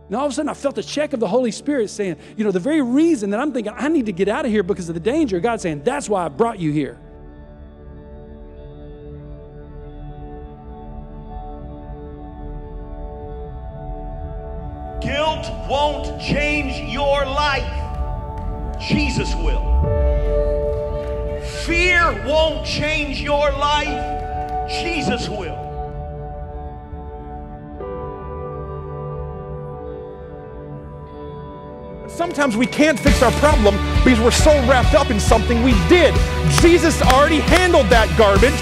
And all of a sudden, I felt the check of the Holy Spirit saying, you know, the very reason that I'm thinking I need to get out of here because of the danger, God's saying, that's why I brought you here. Guilt won't change your life. Jesus will. Fear won't change your life. Jesus will. Sometimes we can't fix our problem because we're so wrapped up in something we did. Jesus already handled that garbage.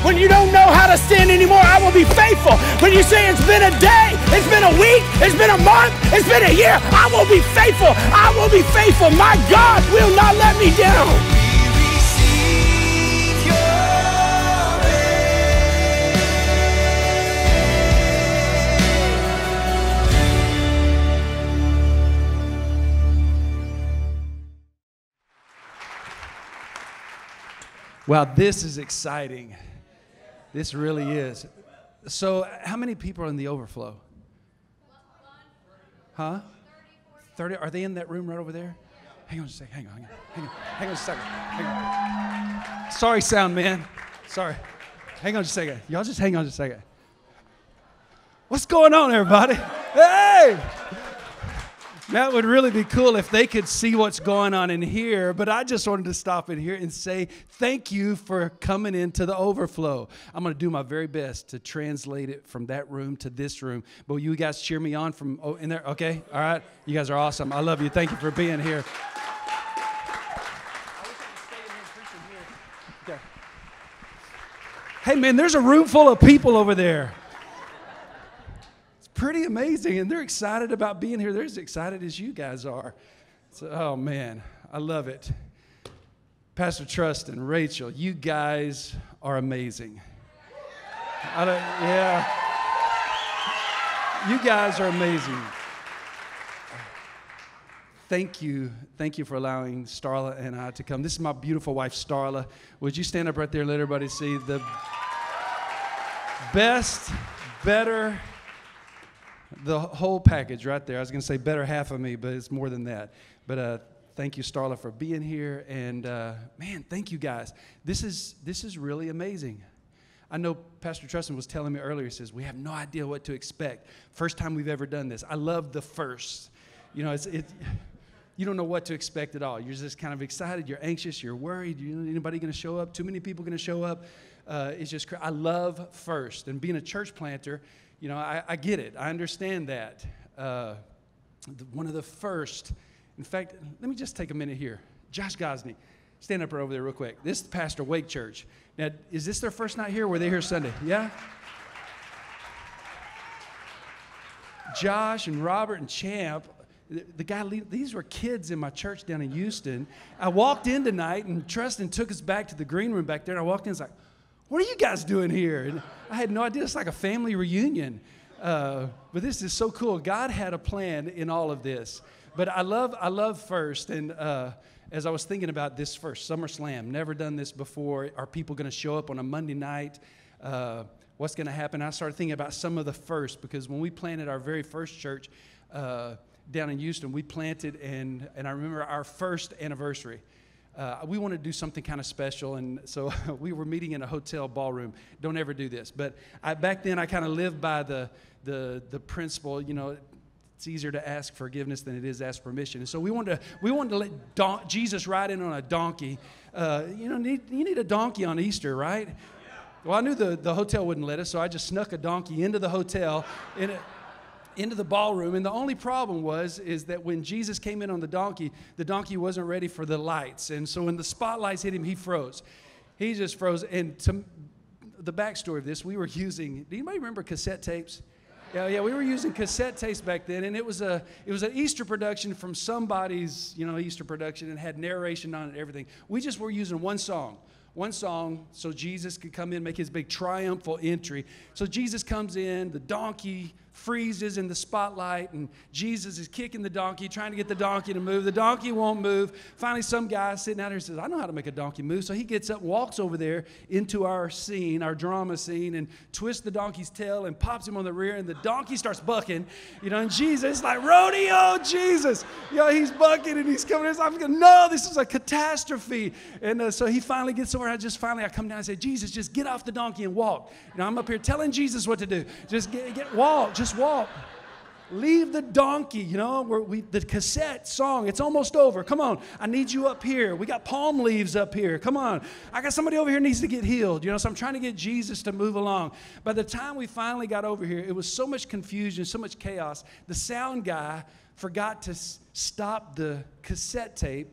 When you don't know how to stand anymore, I will be faithful. When you say it's been a day, it's been a week, it's been a month, it's been a year, I will be faithful. I will be faithful. My God will not let me down. Wow, this is exciting. This really is. So how many people are in the overflow? Huh? 30. Are they in that room right over there? Hang on just a second. Hang on just a second. Hang on. Sorry, sound man. Sorry. Hang on just a second. Y'all just hang on just a second. What's going on, everybody? Hey! That would really be cool if they could see what's going on in here, but I just wanted to stop in here and say thank you for coming into the overflow. I'm going to do my very best to translate it from that room to this room, but will you guys cheer me on from in there? Okay? All right? You guys are awesome. I love you. Thank you for being here. Okay. Hey, man, there's a room full of people over there. Pretty amazing, and they're excited about being here. They're as excited as you guys are. So, oh, man, I love it. Pastor Trust and Rachel, you guys are amazing. Yeah. You guys are amazing. Thank you. Thank you for allowing Starla and I to come. This is my beautiful wife, Starla. Would you stand up right there and let everybody see the best, better, the whole package right there. I was going to say better half of me, but it's more than that. But thank you, Starla, for being here. And, man, thank you guys. This is really amazing. I know Pastor Trustin was telling me earlier, he says, we have no idea what to expect. First time we've ever done this. I love the first. You know, you don't know what to expect at all. You're just kind of excited. You're anxious. You're worried. You know, anybody going to show up? Too many people going to show up? It's just, I love first. And being a church planter, you know, I get it. I understand that. One of the first, in fact, let me just take a minute here. Josh Gosney, stand up right over there real quick. This is the pastor of Wake Church. Now, is this their first night here or were they here Sunday? Yeah? Josh and Robert and Champ, the guy, these were kids in my church down in Houston. I walked in tonight and Trustin took us back to the green room back there. And I walked in and was like, what are you guys doing here? And I had no idea. It's like a family reunion. But this is so cool. God had a plan in all of this. But I love first. And as I was thinking about this first, SummerSlam, never done this before. Are people going to show up on a Monday night? What's going to happen? I started thinking about some of the first because when we planted our very first church down in Houston, we planted, and I remember our first anniversary. We wanted to do something kind of special, and so we were meeting in a hotel ballroom. Don't ever do this. But back then, I kind of lived by the principle, you know, it's easier to ask forgiveness than it is ask permission. And so we wanted to let Jesus ride in on a donkey. You know, you need a donkey on Easter, right? Well, I knew the hotel wouldn't let us, so I just snuck a donkey into the hotel, into the ballroom. And the only problem is that when Jesus came in on the donkey wasn't ready for the lights. And so when the spotlights hit him, he froze. He just froze. And the backstory of this, we were using, do anybody remember cassette tapes? Yeah, we were using cassette tapes back then, and it was an Easter production from somebody's, you know, Easter production, and had narration on it and everything. We just were using one song so Jesus could come in and make his big triumphal entry. So Jesus comes in, the donkey freezes in the spotlight, and Jesus is kicking the donkey, trying to get the donkey to move. The donkey won't move. Finally, some guy sitting out there says, I know how to make a donkey move. So he gets up, walks over there into our scene, our drama scene, and twists the donkey's tail and pops him on the rear, and the donkey starts bucking, and Jesus, like, rodeo Jesus. He's bucking, and he's coming. I'm thinking, no, this is a catastrophe. And so he finally gets over, and I come down and say, Jesus, just get off the donkey and walk. I'm up here telling Jesus what to do. Just walk. Leave the donkey, the cassette song, it's almost over. Come on, I need you up here. We got palm leaves up here. Come on. I got somebody over here needs to get healed, so I'm trying to get Jesus to move along. By the time we finally got over here, it was so much confusion, so much chaos. The sound guy forgot to stop the cassette tape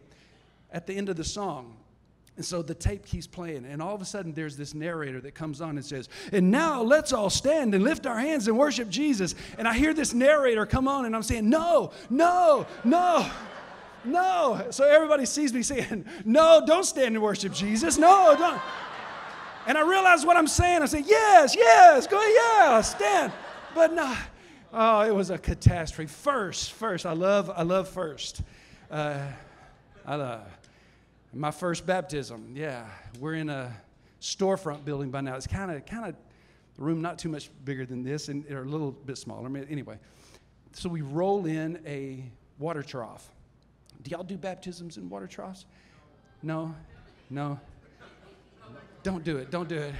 at the end of the song. And so the tape keeps playing, and all of a sudden there's this narrator that comes on and says, and now let's all stand and lift our hands and worship Jesus. And I hear this narrator come on, and I'm saying, no. So everybody sees me saying, no, don't stand and worship Jesus. No, don't. And I realize what I'm saying. I say, yes, go ahead, yeah, stand. But no, it was a catastrophe. First, I love first. My first baptism, we're in a storefront building by now. It's kind of the room not too much bigger than this, and or a little bit smaller. Anyway, so we roll in a water trough. Do y'all do baptisms in water troughs? No. Don't do it.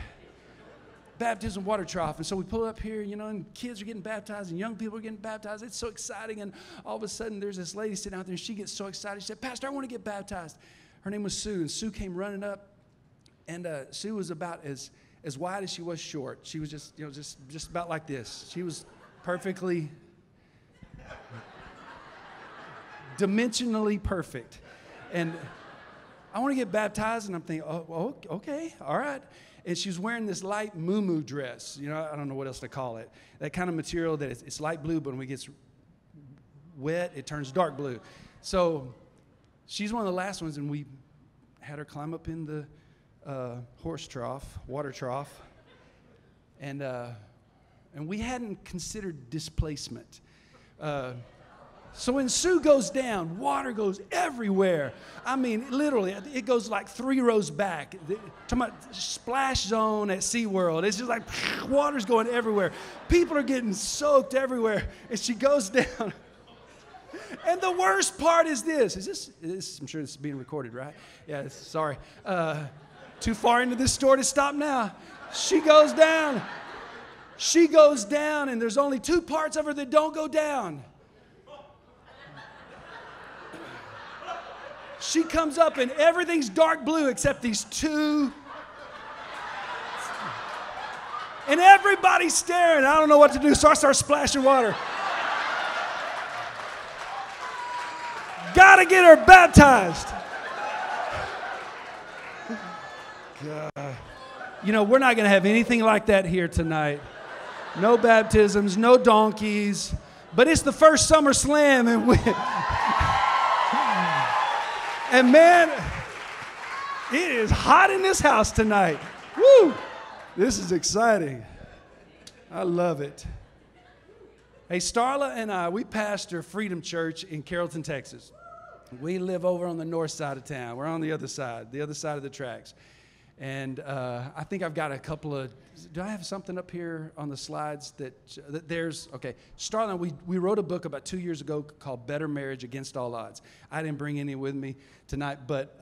Baptism water trough. And so we pull up here, and kids are getting baptized and young people are getting baptized. It's so exciting. And all of a sudden there's this lady sitting out there, and she gets so excited. She said, Pastor, I want to get baptized. Her name was Sue, and Sue came running up, and Sue was about as wide as she was short. She was just about like this. She was perfectly, dimensionally perfect. And I want to get baptized, and I'm thinking, oh, okay, all right. And she was wearing this light muumuu dress. I don't know what else to call it. That kind of material that it's light blue, but when it gets wet, it turns dark blue. So she's one of the last ones, and we had her climb up in the water trough, and we hadn't considered displacement. So when Sue goes down, water goes everywhere. I mean, literally, it goes like 3 rows back. Talking about splash zone at SeaWorld. It's just like water's going everywhere. People are getting soaked everywhere, and she goes down. And the worst part is this. I'm sure this is being recorded, right? Yeah, sorry. Too far into this story to stop now. She goes down, and there's only 2 parts of her that don't go down. She comes up, and everything's dark blue except these 2. And everybody's staring. I don't know what to do, so I start splashing water. Gotta get her baptized. God. We're not going to have anything like that here tonight. No baptisms, no donkeys. But it's the first Summer Slam, and man, it is hot in this house tonight. Woo! This is exciting. I love it. Hey, Starla and I, we pastor Freedom Church in Carrollton, Texas. We live over on the north side of town. We're on the other side of the tracks. And I think I've got a couple of, do I have something up here on the slides that there's, okay. Starla, we wrote a book about 2 years ago called Better Marriage Against All Odds. I didn't bring any with me tonight, but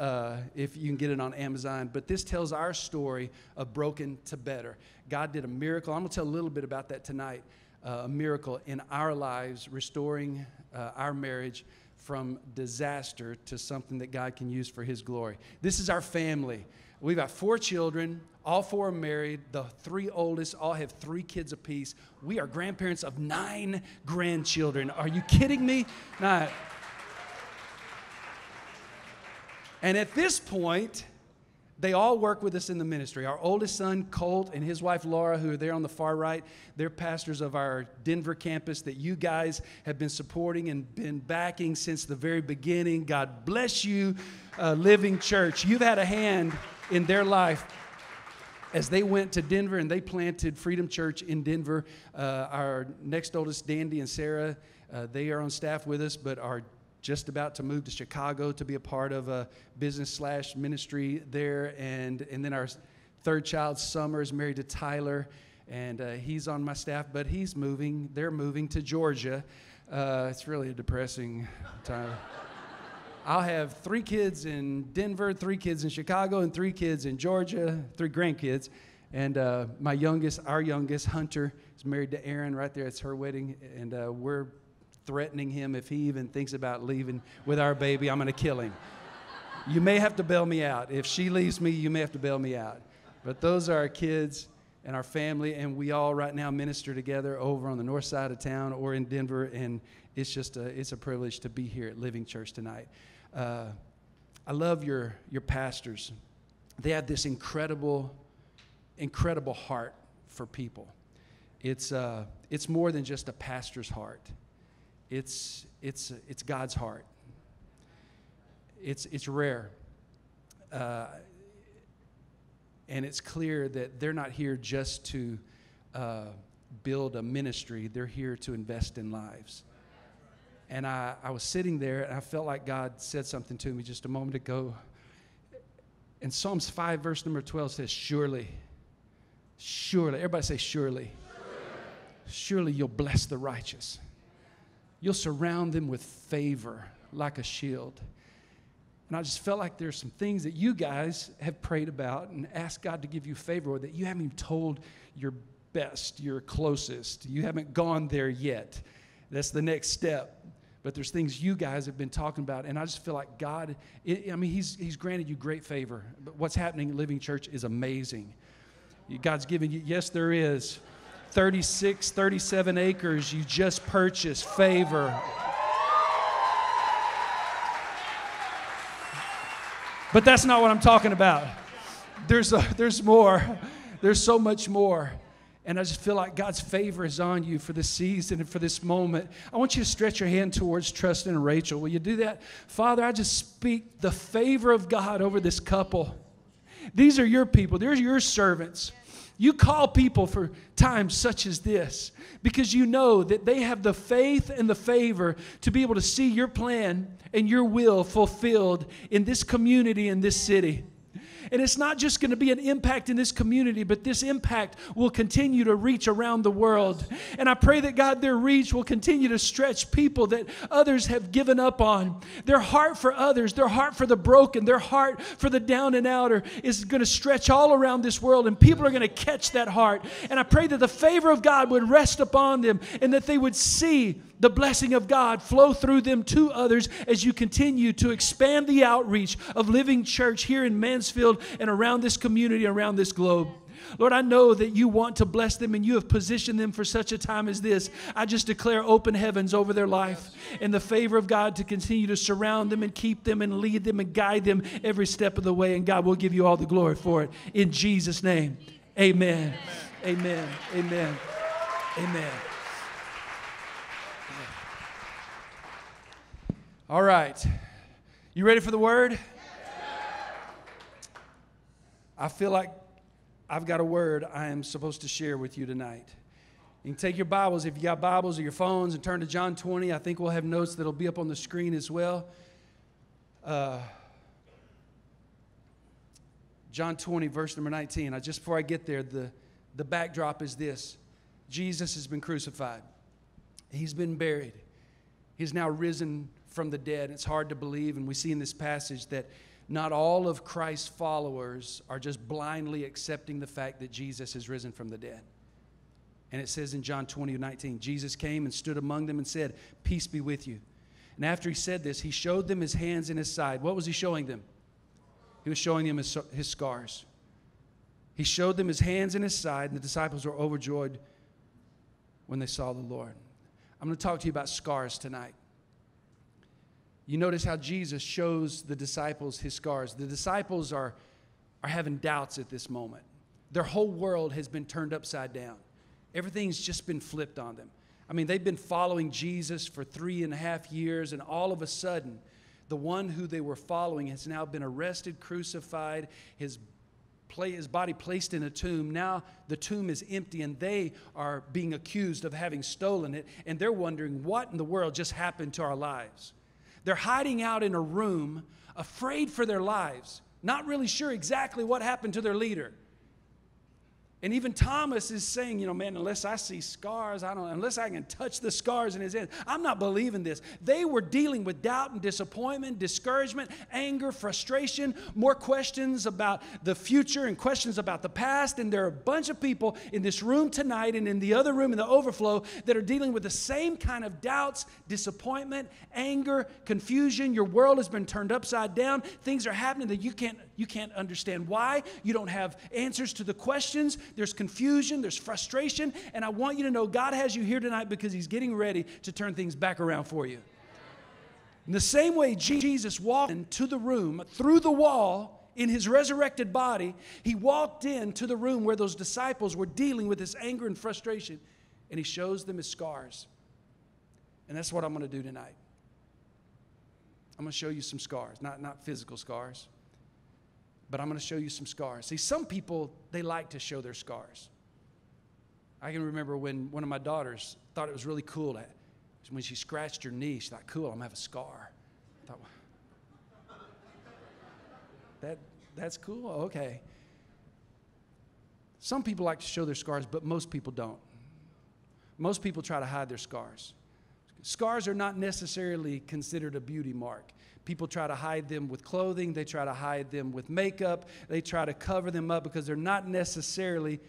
if you can get it on Amazon. But this tells our story of broken to better. God did a miracle. I'm going to tell a little bit about that tonight. A miracle in our lives, restoring our marriage from disaster to something that God can use for His glory. This is our family. We've got 4 children. All 4 are married. The 3 oldest all have 3 kids apiece. We are grandparents of 9 grandchildren. Are you kidding me? Nah. And at this point, they all work with us in the ministry. Our oldest son, Colt, and his wife, Laura, who are there on the far right, they're pastors of our Denver campus that you guys have been supporting and been backing since the very beginning. God bless you, Living Church. You've had a hand in their life. as they went to Denver and they planted Freedom Church in Denver. Our next oldest, Dandy and Sarah, they are on staff with us, but are just about to move to Chicago to be a part of a business/ministry there. And then our third child, Summer, is married to Tyler, and he's on my staff, but they're moving to Georgia. It's really a depressing time. I'll have 3 kids in Denver, 3 kids in Chicago, and 3 kids in Georgia, 3 grandkids. And our youngest, Hunter, is married to Erin right there. It's her wedding, and we're threatening him if he even thinks about leaving with our baby, I'm going to kill him. You may have to bail me out. If she leaves me, you may have to bail me out. But those are our kids and our family, and we all right now minister together over on the north side of town or in Denver, and it's a privilege to be here at Living Church tonight. I love your pastors. They have this incredible heart for people. It's more than just a pastor's heart. It's God's heart. It's rare. And it's clear that they're not here just to build a ministry. They're here to invest in lives. And I was sitting there, and I felt like God said something to me just a moment ago. And Psalms 5, verse number 12 says, surely, everybody say surely. Surely you'll bless the righteous. You'll surround them with favor like a shield. And I just felt like there's some things that you guys have prayed about and asked God to give you favor with that you haven't even told your best, your closest. You haven't gone there yet. That's the next step. But there's things you guys have been talking about, and I just feel like God, He's granted you great favor. But what's happening at Living Church is amazing. God's given you, yes, there is 36, 37 acres you just purchased, favor. But that's not what I'm talking about. There's more. There's so much more. And I just feel like God's favor is on you for this season and for this moment. I want you to stretch your hand towards Trustin and Rachel. Will you do that? Father, I just speak the favor of God over this couple. These are your people. They're your servants. You call people for times such as this because you know that they have the faith and the favor to be able to see your plan and your will fulfilled in this community, in this city. And it's not just going to be an impact in this community, but this impact will continue to reach around the world. And I pray that, God, their reach will continue to stretch people that others have given up on. Their heart for others, their heart for the broken, their heart for the down and outer is going to stretch all around this world, and people are going to catch that heart. And I pray that the favor of God would rest upon them and that they would see the blessing of God flow through them to others as you continue to expand the outreach of Living Church here in Mansfield and around this community, around this globe. Lord, I know that you want to bless them and you have positioned them for such a time as this. I just declare open heavens over their life and the favor of God to continue to surround them and keep them and lead them and guide them every step of the way. And God will give you all the glory for it. In Jesus' name, amen. Amen. Amen. Amen. All right. You ready for the word? I feel like I've got a word I am supposed to share with you tonight. You can take your Bibles, if you got Bibles or your phones, and turn to John 20. I think we'll have notes that'll be up on the screen as well. John 20, verse number 19. Just before I get there, the backdrop is this. Jesus has been crucified. He's been buried. He's now risen from the dead. It's hard to believe, and we see in this passage that not all of Christ's followers are just blindly accepting the fact that Jesus has risen from the dead. And it says in John 20:19, Jesus came and stood among them and said, "Peace be with you." And after he said this, he showed them his hands and his side. What was he showing them? He was showing them his scars. He showed them his hands and his side, and the disciples were overjoyed when they saw the Lord. I'm going to talk to you about scars tonight. You notice how Jesus shows the disciples his scars. The disciples are having doubts at this moment. Their whole world has been turned upside down. Everything's just been flipped on them. I mean, they've been following Jesus for 3.5 years, and all of a sudden, the one who they were following has now been arrested, crucified. His his body placed in a tomb. Now the tomb is empty and they are being accused of having stolen it. And they're wondering what in the world just happened to our lives. They're hiding out in a room, afraid for their lives, not really sure exactly what happened to their leader. And even Thomas is saying, man, unless I see scars, unless I can touch the scars in his hands, I'm not believing this. They were dealing with doubt and disappointment, discouragement, anger, frustration, more questions about the future and questions about the past. And there are a bunch of people in this room tonight and in the other room in the overflow that are dealing with the same kind of doubts, disappointment, anger, confusion. Your world has been turned upside down. Things are happening that you can't understand why. You don't have answers to the questions. There's confusion, there's frustration, and I want you to know God has you here tonight because He's getting ready to turn things back around for you. In the same way Jesus walked into the room through the wall in His resurrected body, He walked into the room where those disciples were dealing with this anger and frustration, and He shows them His scars. And that's what I'm going to do tonight. I'm going to show you some scars, not physical scars. But I'm going to show you some scars. See, some people, they like to show their scars. I can remember when one of my daughters thought it was really cool when she scratched her knee, she thought, cool, I'm going to have a scar. I thought, that's cool? Okay. Some people like to show their scars, but most people don't. Most people try to hide their scars. Scars are not necessarily considered a beauty mark. People try to hide them with clothing. They try to hide them with makeup. They try to cover them up because they're not necessarily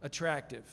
attractive.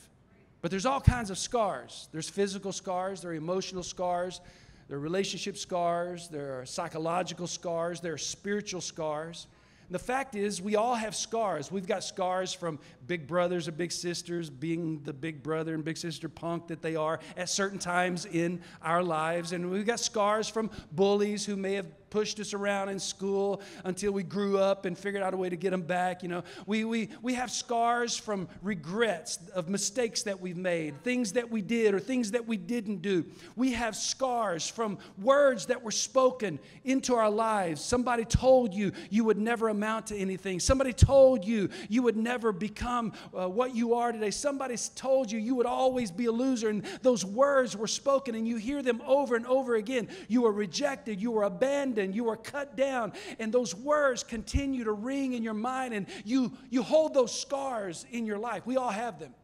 But there's all kinds of scars. There's physical scars. There are emotional scars. There are relationship scars. There are psychological scars. There are spiritual scars. And the fact is, we all have scars. We've got scars from big brothers or big sisters being the big brother and big sister punk that they are at certain times in our lives. And we've got scars from bullies who may have pushed us around in school until we grew up and figured out a way to get them back. We have scars from regrets of mistakes that we've made, things that we did or things that we didn't do. We have scars from words that were spoken into our lives. Somebody told you you would never amount to anything. Somebody told you you would never become what you are today. Somebody told you you would always be a loser, and those words were spoken, and you hear them over and over again. You were rejected. You were abandoned. You were cut down, and those words continue to ring in your mind, and you hold those scars in your life. We all have them.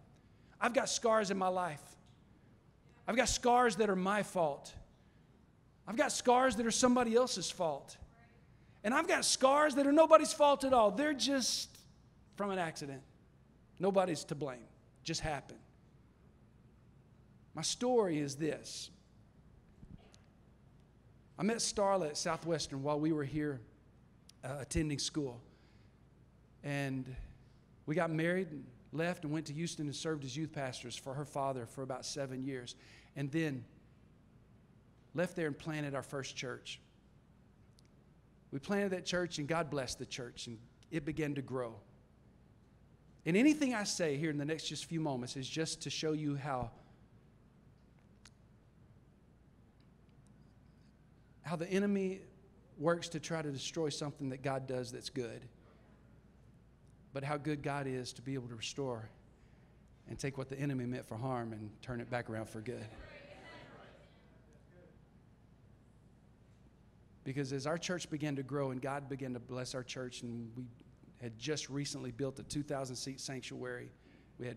I've got scars in my life. I've got scars that are my fault. I've got scars that are somebody else's fault. And I've got scars that are nobody's fault at all. They're just from an accident. Nobody's to blame. Just happened. My story is this. I met Starla at Southwestern while we were here attending school. And we got married and left and went to Houston and served as youth pastors for her father for about 7 years. And then left there and planted our first church. We planted that church, and God blessed the church, and it began to grow. And anything I say here in the next just few moments is just to show you how the enemy works to try to destroy something that God does that's good, but how good God is to be able to restore and take what the enemy meant for harm and turn it back around for good. Because as our church began to grow and God began to bless our church, and we had just recently built a 2,000-seat sanctuary. We had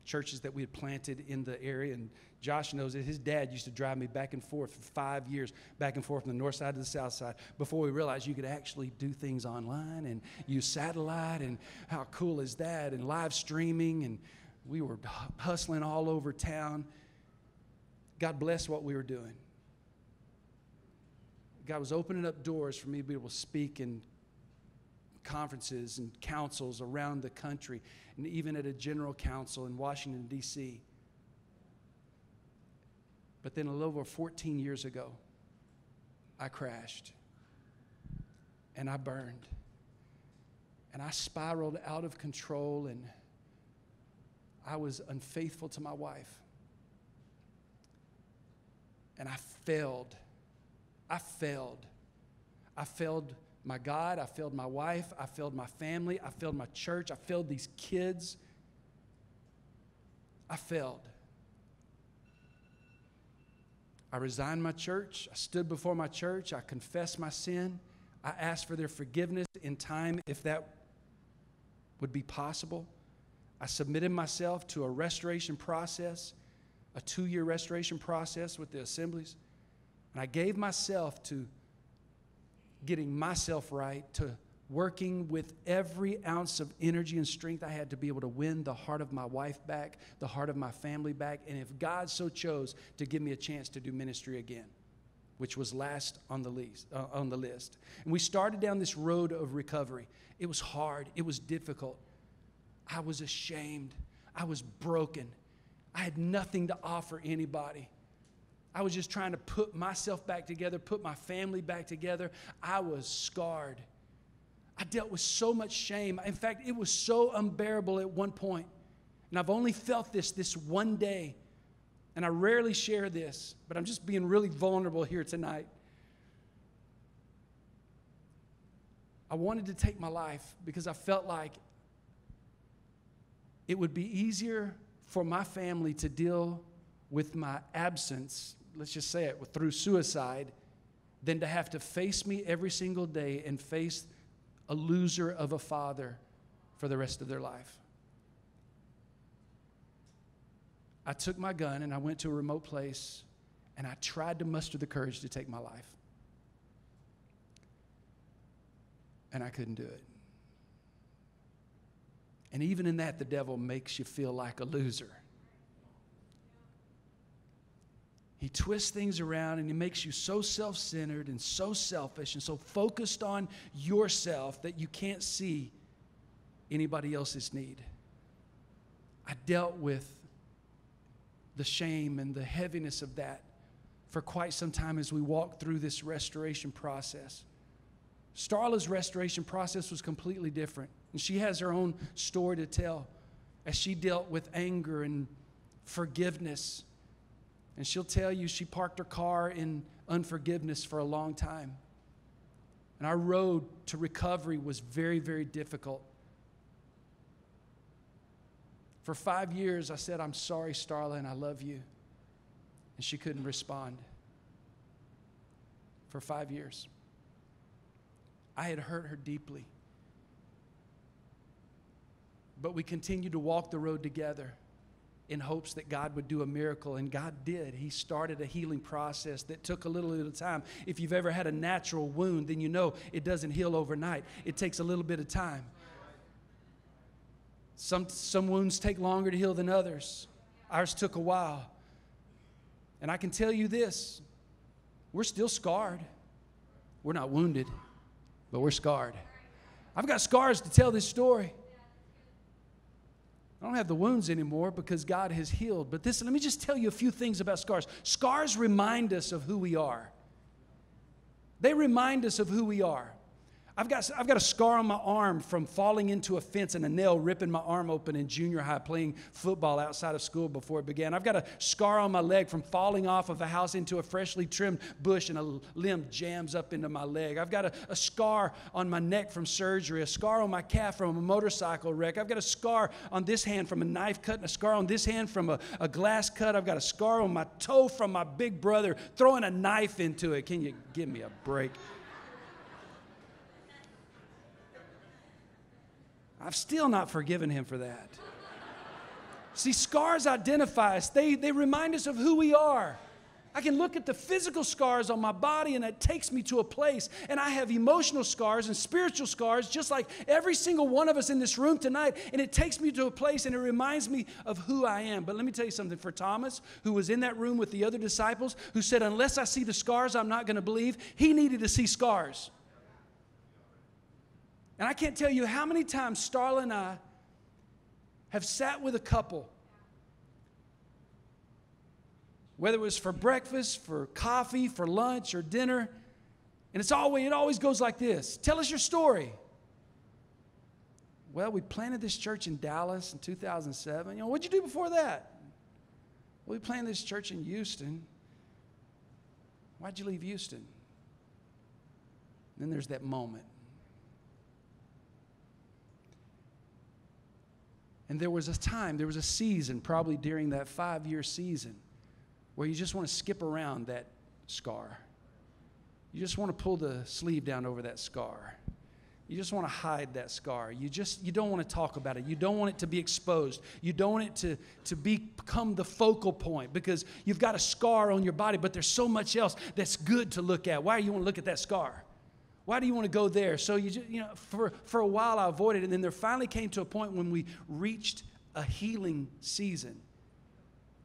churches that we had planted in the area, and Josh knows that his dad used to drive me back and forth for 5 years, back and forth from the north side to the south side, before we realized you could actually do things online and use satellite, and how cool is that, and live streaming, and we were hustling all over town. God bless what we were doing. God was opening up doors for me to be able to speak in conferences and councils around the country, and even at a general council in Washington, D.C. But then a little over 14 years ago, I crashed, and I burned, and I spiraled out of control, and I was unfaithful to my wife, and I failed. I failed my God. I failed my wife. I failed my family. I failed my church. I failed these kids. I failed. I resigned my church. I stood before my church. I confessed my sin. I asked for their forgiveness in time if that would be possible. I submitted myself to a restoration process, a 2-year restoration process with the assemblies. And I gave myself to getting myself right, to working with every ounce of energy and strength I had to be able to win the heart of my wife back, the heart of my family back, and if God so chose, to give me a chance to do ministry again, which was last on the list. And we started down this road of recovery. It was hard. It was difficult. I was ashamed. I was broken. I had nothing to offer anybody. I was just trying to put myself back together, put my family back together. I was scarred. I dealt with so much shame. In fact, it was so unbearable at one point. And I've only felt this one day. And I rarely share this, but I'm just being really vulnerable here tonight. I wanted to take my life because I felt like it would be easier for my family to deal with my absence, let's just say it, through suicide, than to have to face me every single day and face a loser of a father for the rest of their life. I took my gun and I went to a remote place and I tried to muster the courage to take my life. And I couldn't do it. And even in that, the devil makes you feel like a loser. He twists things around and he makes you so self-centered and so selfish and so focused on yourself that you can't see anybody else's need. I dealt with the shame and the heaviness of that for quite some time as we walked through this restoration process. Starla's restoration process was completely different. And she has her own story to tell as she dealt with anger and forgiveness. And she'll tell you she parked her car in unforgiveness for a long time. And our road to recovery was very, very difficult. For 5 years, I said, "I'm sorry, Starla, and I love you." And she couldn't respond. For 5 years. I had hurt her deeply. But we continued to walk the road together in hopes that God would do a miracle, and God did. He started a healing process that took a little bit of time. If you've ever had a natural wound, then you know it doesn't heal overnight. It takes a little bit of time. Some wounds take longer to heal than others. Ours took a while. And I can tell you this, we're still scarred. We're not wounded, but we're scarred. I've got scars to tell this story. I don't have the wounds anymore because God has healed. But let me just tell you a few things about scars. Scars remind us of who we are. They remind us of who we are. I've got a scar on my arm from falling into a fence and a nail ripping my arm open in junior high playing football outside of school before it began. I've got a scar on my leg from falling off of a house into a freshly trimmed bush and a limb jams up into my leg. I've got a scar on my neck from surgery, a scar on my calf from a motorcycle wreck. I've got a scar on this hand from a knife cut and a scar on this hand from a glass cut. I've got a scar on my toe from my big brother throwing a knife into it. Can you give me a break? I've still not forgiven him for that. See, scars identify us. They remind us of who we are. I can look at the physical scars on my body and it takes me to a place. And I have emotional scars and spiritual scars just like every single one of us in this room tonight. And it takes me to a place and it reminds me of who I am. But let me tell you something. For Thomas, who was in that room with the other disciples, who said, "Unless I see the scars, I'm not going to believe," he needed to see scars. And I can't tell you how many times Starla and I have sat with a couple, whether it was for breakfast, for coffee, for lunch, or dinner, and it always goes like this. "Tell us your story." "Well, we planted this church in Dallas in 2007. What'd you do before that?" "Well, we planted this church in Houston." "Why'd you leave Houston?" And then there's that moment. And there was a time, there was a season, probably during that 5-year season, where you just want to skip around that scar. You just want to pull the sleeve down over that scar. You just want to hide that scar. You don't want to talk about it. You don't want it to be exposed. You don't want it to become the focal point, because you've got a scar on your body, but there's so much else that's good to look at. Why do you want to look at that scar? Why do you want to go there? So for a while I avoided it, and then there finally came to a point when we reached a healing season.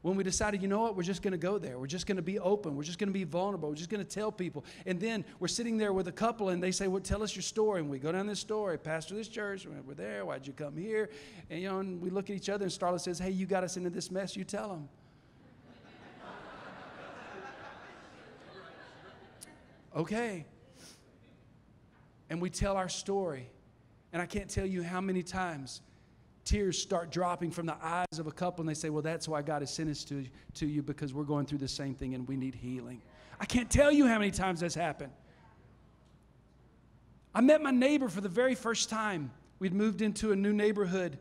When we decided, you know what, we're just going to go there. We're just going to be open. We're just going to be vulnerable. We're just going to tell people. And then we're sitting there with a couple, and they say, well, tell us your story. And we go down this story. Pastor this church, we're there. Why'd you come here? And, and we look at each other, and Starla says, hey, you got us into this mess. You tell them. Okay. And we tell our story. And I can't tell you how many times tears start dropping from the eyes of a couple, and they say, well, that's why God has sent us to you, because we're going through the same thing and we need healing. I can't tell you how many times that's happened. I met my neighbor for the very first time. We'd moved into a new neighborhood.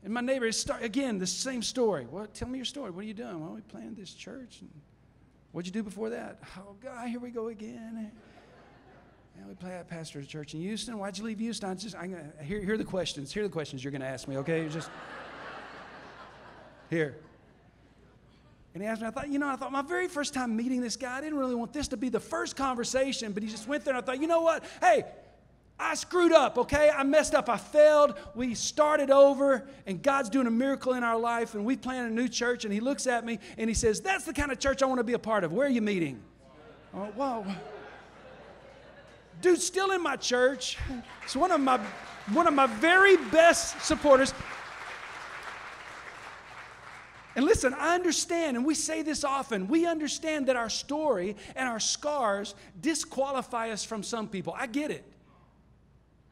And my neighbor, again, the same story. Well, tell me your story. What are you doing? Well, we planted this church. And what'd you do before that? Oh, God, here we go again. We play at pastor's church in Houston. Why'd you leave Houston? Here are the questions. Here are the questions you're going to ask me, okay? Just here. And he asked me, I thought my very first time meeting this guy, I didn't really want this to be the first conversation, but he just went there, and I thought, you know what? Hey, I screwed up, okay? I messed up. I failed. We started over, and God's doing a miracle in our life, and we planted a new church, and he looks at me, and he says, that's the kind of church I want to be a part of. Where are you meeting? Oh, wow. Dude's still in my church. It's one of my very best supporters. And listen, I understand, and we say this often, we understand that our story and our scars disqualify us from some people. I get it.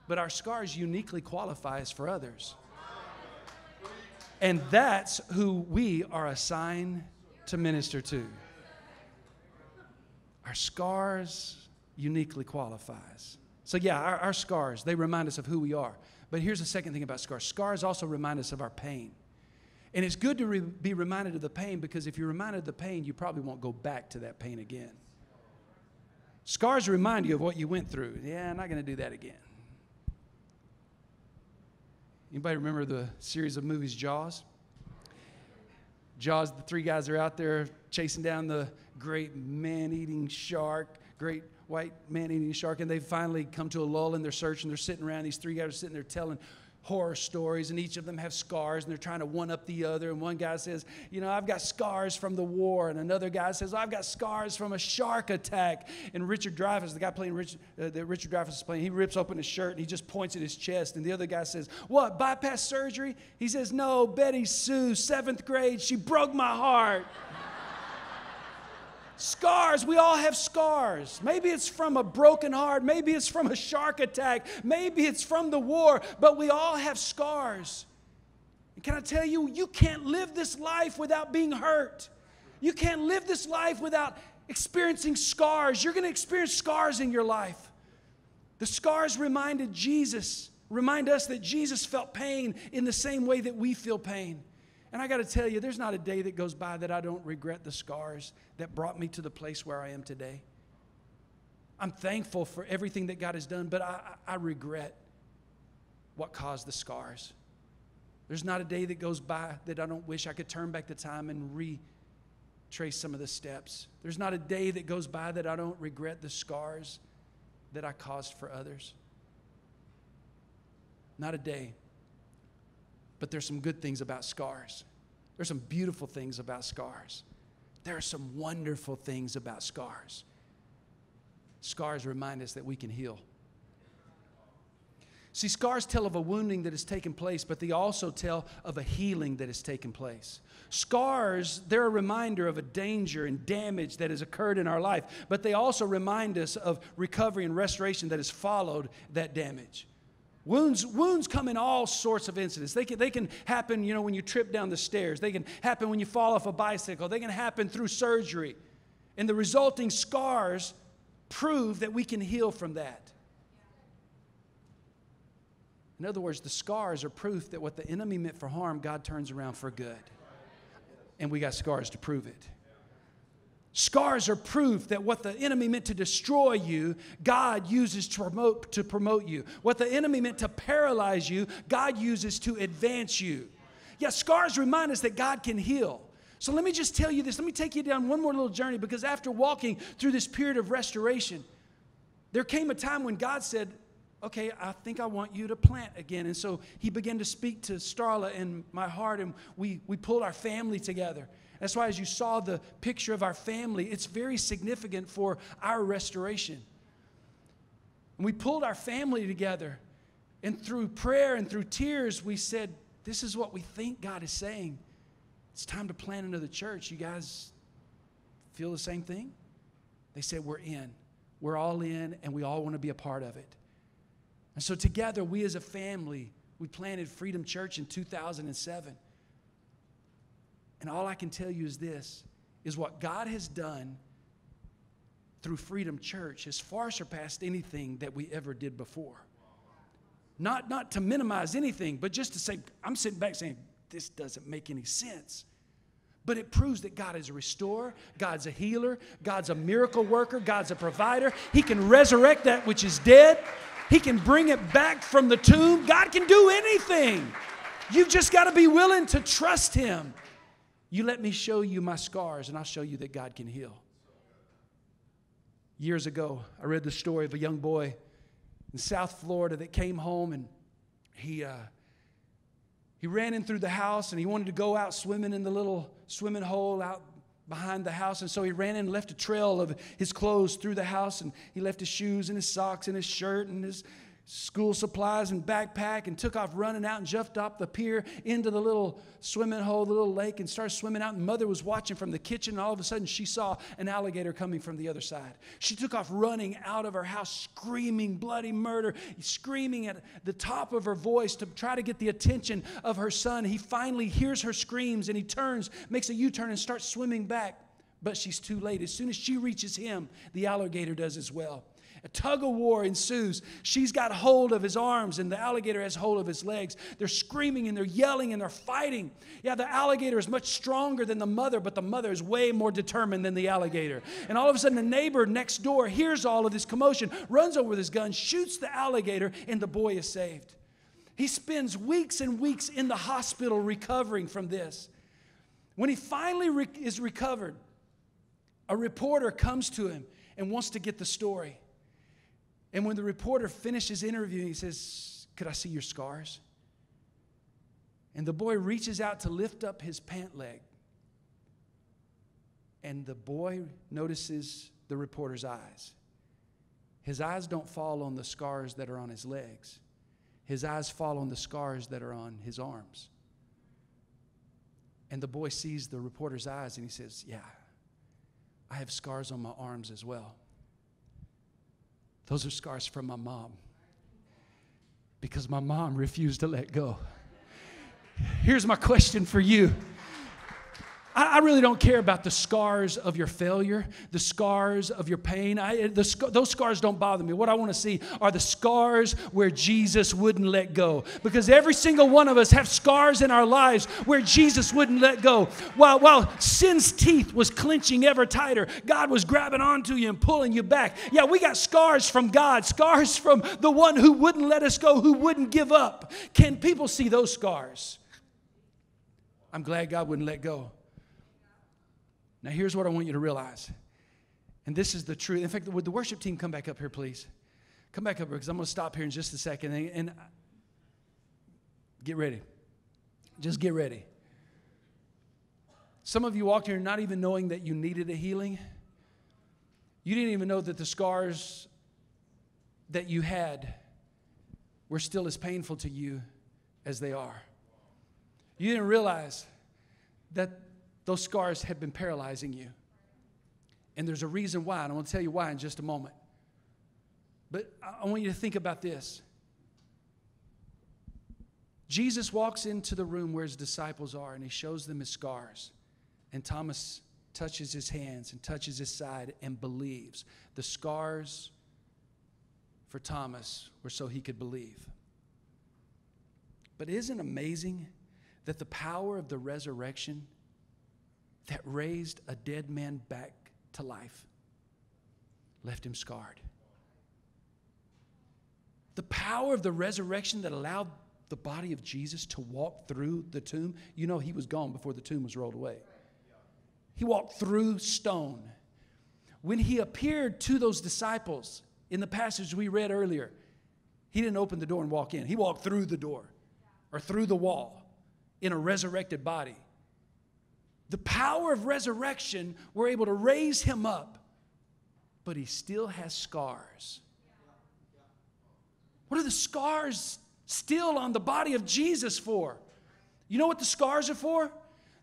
But our scars uniquely qualify us for others. And that's who we are assigned to minister to. Our scars uniquely qualifies. So yeah, our scars, they remind us of who we are. But here's the second thing about scars. Scars also remind us of our pain. And it's good to be reminded of the pain, because if you're reminded of the pain, you probably won't go back to that pain again. Scars remind you of what you went through. Yeah, I'm not going to do that again. Anybody remember the series of movies Jaws? Jaws, the three guys are out there chasing down the great man-eating shark, great white man-eating shark, and they finally come to a lull in their search, and they're sitting around. These three guys are sitting there telling horror stories, and each of them have scars, and they're trying to one-up the other. And one guy says, I've got scars from the war, and another guy says, I've got scars from a shark attack. And Richard Dreyfuss, the guy playing that Richard Dreyfuss is playing, he rips open his shirt, and he just points at his chest, and the other guy says, what, bypass surgery? He says, no, Betty Sue, 7th grade, she broke my heart. Scars, we all have scars. Maybe it's from a broken heart. Maybe it's from a shark attack. Maybe it's from the war. But we all have scars. And can I tell you, you can't live this life without being hurt. You can't live this life without experiencing scars. You're going to experience scars in your life. The scars remind us that Jesus felt pain in the same way that we feel pain. And I got to tell you, there's not a day that goes by that I don't regret the scars that brought me to the place where I am today. I'm thankful for everything that God has done, but I regret what caused the scars. There's not a day that goes by that I don't wish I could turn back the time and retrace some of the steps. There's not a day that goes by that I don't regret the scars that I caused for others. Not a day. But there's some good things about scars. There's some beautiful things about scars. There are some wonderful things about scars. Scars remind us that we can heal. See, scars tell of a wounding that has taken place, but they also tell of a healing that has taken place. Scars, they're a reminder of a danger and damage that has occurred in our life, but they also remind us of recovery and restoration that has followed that damage. Wounds come in all sorts of incidents. They can happen, when you trip down the stairs. They can happen when you fall off a bicycle. They can happen through surgery. And the resulting scars prove that we can heal from that. In other words, the scars are proof that what the enemy meant for harm, God turns around for good. And we got scars to prove it. Scars are proof that what the enemy meant to destroy you, God uses to promote you. What the enemy meant to paralyze you, God uses to advance you. Yeah, scars remind us that God can heal. So let me just tell you this. Let me take you down one more little journey, because after walking through this period of restoration, there came a time when God said, okay, I think I want you to plant again. And so he began to speak to Starla in my heart, and we pulled our family together. That's why as you saw the picture of our family, it's very significant for our restoration. And we pulled our family together, and through prayer and through tears, we said, this is what we think God is saying. It's time to plant another church. You guys feel the same thing? They said, we're in. We're all in, and we all want to be a part of it. And so together, we as a family, we planted Freedom Church in 2007. And all I can tell you is this, is what God has done through Freedom Church has far surpassed anything that we ever did before. Not to minimize anything, but just to say, I'm sitting back saying, this doesn't make any sense. But it proves that God is a restorer, God's a healer, God's a miracle worker, God's a provider. He can resurrect that which is dead. He can bring it back from the tomb. God can do anything. You've just got to be willing to trust Him. You let me show you my scars, and I'll show you that God can heal. Years ago, I read the story of a young boy in South Florida that came home, and he ran in through the house, and he wanted to go out swimming in the little swimming hole out behind the house. And so he ran in and left a trail of his clothes through the house, and he left his shoes and his socks and his shirt and his school supplies and backpack, and took off running out and jumped off the pier into the little swimming hole, the little lake, and started swimming out. And Mother was watching from the kitchen, and all of a sudden she saw an alligator coming from the other side. She took off running out of her house, screaming bloody murder, screaming at the top of her voice to try to get the attention of her son. He finally hears her screams, and he turns, makes a U-turn, and starts swimming back. But she's too late. As soon as she reaches him, the alligator does as well. A tug of war ensues. She's got hold of his arms, and the alligator has hold of his legs. They're screaming, and they're yelling, and they're fighting. Yeah, the alligator is much stronger than the mother, but the mother is way more determined than the alligator. And all of a sudden, the neighbor next door hears all of this commotion, runs over with his gun, shoots the alligator, and the boy is saved. He spends weeks and weeks in the hospital recovering from this. When he finally is recovered, a reporter comes to him and wants to get the story. And when the reporter finishes interviewing, he says, could I see your scars? And the boy reaches out to lift up his pant leg. And the boy notices the reporter's eyes. His eyes don't fall on the scars that are on his legs. His eyes fall on the scars that are on his arms. And the boy sees the reporter's eyes, and he says, yeah, I have scars on my arms as well. Those are scars from my mom, because my mom refused to let go. Here's my question for you. I really don't care about the scars of your failure, the scars of your pain. Those scars don't bother me. What I want to see are the scars where Jesus wouldn't let go. Because every single one of us have scars in our lives where Jesus wouldn't let go. While sin's teeth was clenching ever tighter, God was grabbing onto you and pulling you back. Yeah, we got scars from God, scars from the one who wouldn't let us go, who wouldn't give up. Can people see those scars? I'm glad God wouldn't let go. Now, here's what I want you to realize. And this is the truth. In fact, would the worship team come back up here, please? Come back up here, because I'm going to stop here in just a second. And get ready. Just get ready. Some of you walked here not even knowing that you needed a healing. You didn't even know that the scars that you had were still as painful to you as they are. You didn't realize that those scars have been paralyzing you. And there's a reason why, and I want to tell you why in just a moment. But I want you to think about this. Jesus walks into the room where his disciples are, and he shows them his scars. And Thomas touches his hands and touches his side and believes. The scars for Thomas were so he could believe. But isn't it amazing that the power of the resurrection that raised a dead man back to life left him scarred? The power of the resurrection that allowed the body of Jesus to walk through the tomb. You know, he was gone before the tomb was rolled away. He walked through stone. When he appeared to those disciples in the passage we read earlier, he didn't open the door and walk in. He walked through the door or through the wall in a resurrected body. The power of resurrection were able to raise him up, but he still has scars. What are the scars still on the body of Jesus for? You know what the scars are for?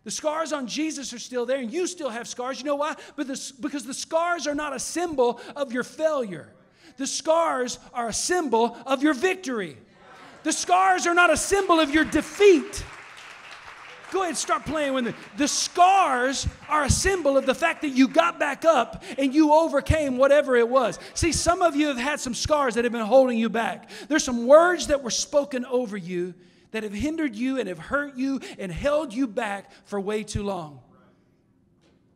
The scars on Jesus are still there, and you still have scars. You know why? Because the scars are not a symbol of your failure. The scars are a symbol of your victory. The scars are not a symbol of your defeat. Go ahead and start playing with it. The scars are a symbol of the fact that you got back up and you overcame whatever it was. See, some of you have had some scars that have been holding you back. There's some words that were spoken over you that have hindered you and have hurt you and held you back for way too long.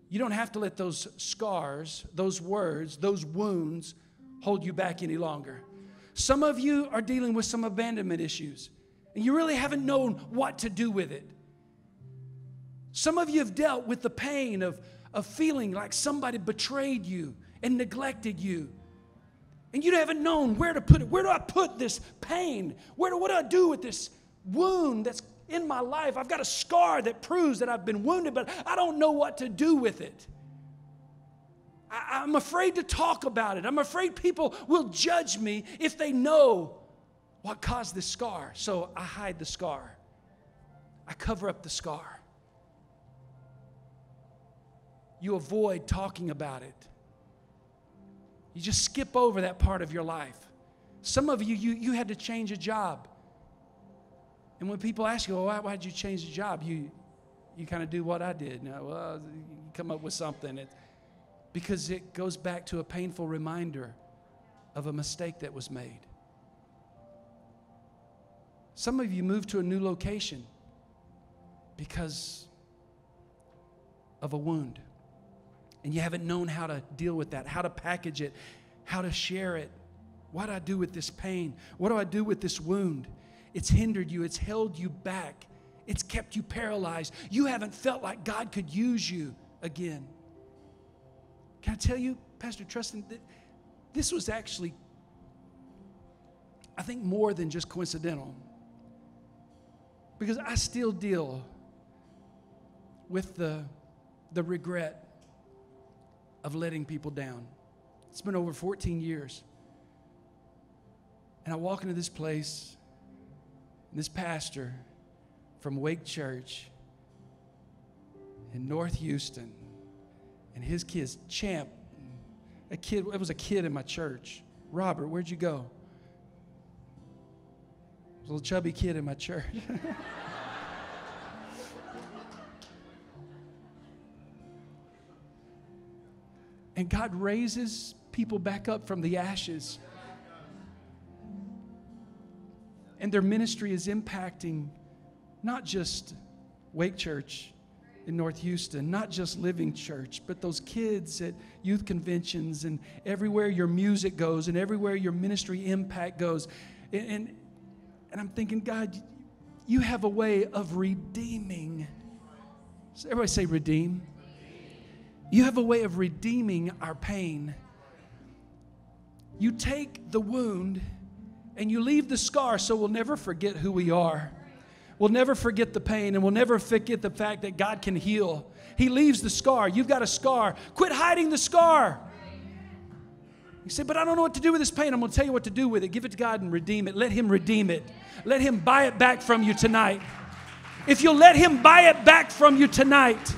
You don't have to let those scars, those words, those wounds hold you back any longer. Some of you are dealing with some abandonment issues, and you really haven't known what to do with it. Some of you have dealt with the pain of feeling like somebody betrayed you and neglected you. And you haven't known where to put it. Where do I put this pain? What do I do with this wound that's in my life? I've got a scar that proves that I've been wounded, but I don't know what to do with it. I'm afraid to talk about it. I'm afraid people will judge me if they know what caused this scar. So I hide the scar. I cover up the scar. You avoid talking about it. You just skip over that part of your life. Some of you had to change a job. And when people ask you, well, why did you change the job? You kind of do what I did. No, well, you come up with something. Because it goes back to a painful reminder of a mistake that was made. Some of you moved to a new location because of a wound. And you haven't known how to deal with that, how to package it, how to share it. What do I do with this pain? What do I do with this wound? It's hindered you. It's held you back. It's kept you paralyzed. You haven't felt like God could use you again. Can I tell you, Pastor Trustin, this was actually, I think, more than just coincidental. Because I still deal with the regret of letting people down. It's been over 14 years. And I walk into this place, and this pastor from Wake Church in North Houston, and his kids, Champ, it was a kid in my church. Robert, where'd you go? It was a little chubby kid in my church. And God raises people back up from the ashes. And their ministry is impacting not just Wake Church in North Houston, not just Living Church, but those kids at youth conventions and everywhere your music goes and everywhere your ministry impact goes. And I'm thinking, God, you have a way of redeeming. So everybody say redeem. You have a way of redeeming our pain. You take the wound and you leave the scar so we'll never forget who we are. We'll never forget the pain, and we'll never forget the fact that God can heal. He leaves the scar. You've got a scar. Quit hiding the scar. You say, but I don't know what to do with this pain. I'm going to tell you what to do with it. Give it to God and redeem it. Let Him redeem it. Let Him buy it back from you tonight. If you'll let Him buy it back from you tonight,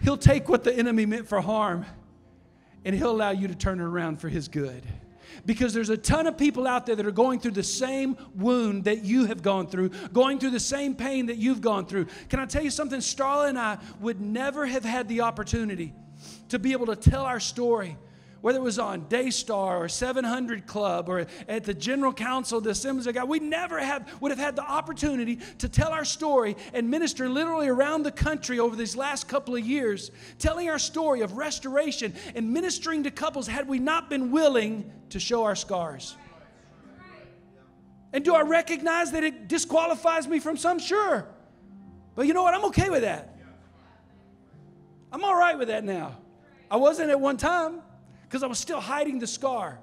He'll take what the enemy meant for harm, and He'll allow you to turn it around for His good. Because there's a ton of people out there that are going through the same wound that you have gone through, going through the same pain that you've gone through. Can I tell you something? Starla and I would never have had the opportunity to be able to tell our story whether it was on Daystar or 700 Club or at the General Council of the Assemblies of God, we never would have had the opportunity to tell our story and minister literally around the country over these last couple of years, telling our story of restoration and ministering to couples had we not been willing to show our scars. And do I recognize that it disqualifies me from some? Sure. But you know what? I'm okay with that. I'm all right with that now. I wasn't at one time, because I was still hiding the scar.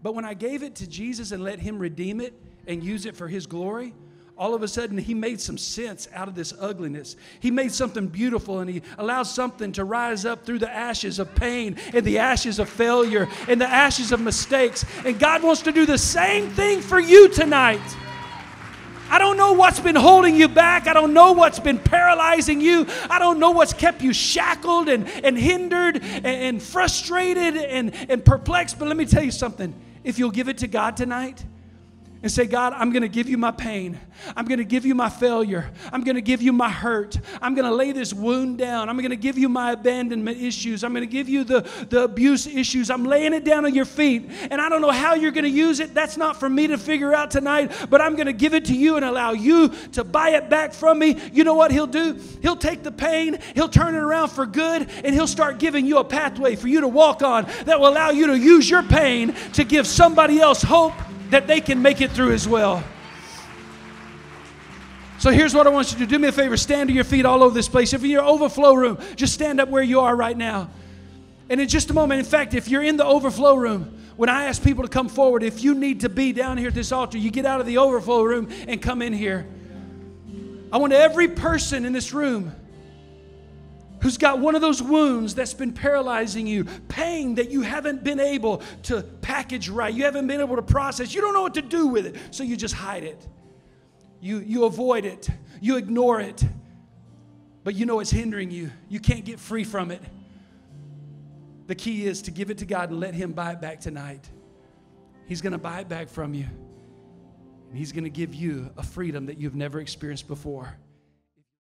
But when I gave it to Jesus and let Him redeem it and use it for His glory, all of a sudden He made some sense out of this ugliness. He made something beautiful, and He allowed something to rise up through the ashes of pain and the ashes of failure and the ashes of mistakes. And God wants to do the same thing for you tonight. I don't know what's been holding you back. I don't know what's been paralyzing you. I don't know what's kept you shackled and hindered and frustrated and perplexed. But let me tell you something. If you'll give it to God tonight and say, God, I'm going to give you my pain. I'm going to give you my failure. I'm going to give you my hurt. I'm going to lay this wound down. I'm going to give you my abandonment issues. I'm going to give you the abuse issues. I'm laying it down on your feet. And I don't know how you're going to use it. That's not for me to figure out tonight. But I'm going to give it to you and allow you to buy it back from me. You know what He'll do? He'll take the pain. He'll turn it around for good. And He'll start giving you a pathway for you to walk on that will allow you to use your pain to give somebody else hope that they can make it through as well. So here's what I want you to do. Do me a favor. Stand to your feet all over this place. If you're in your overflow room, just stand up where you are right now. And in just a moment, in fact, if you're in the overflow room, when I ask people to come forward, if you need to be down here at this altar, you get out of the overflow room and come in here. I want every person in this room who's got one of those wounds that's been paralyzing you, pain that you haven't been able to package right, you haven't been able to process, you don't know what to do with it, so you just hide it. You avoid it. You ignore it. But you know it's hindering you. You can't get free from it. The key is to give it to God and let Him buy it back tonight. He's going to buy it back from you. And He's going to give you a freedom that you've never experienced before.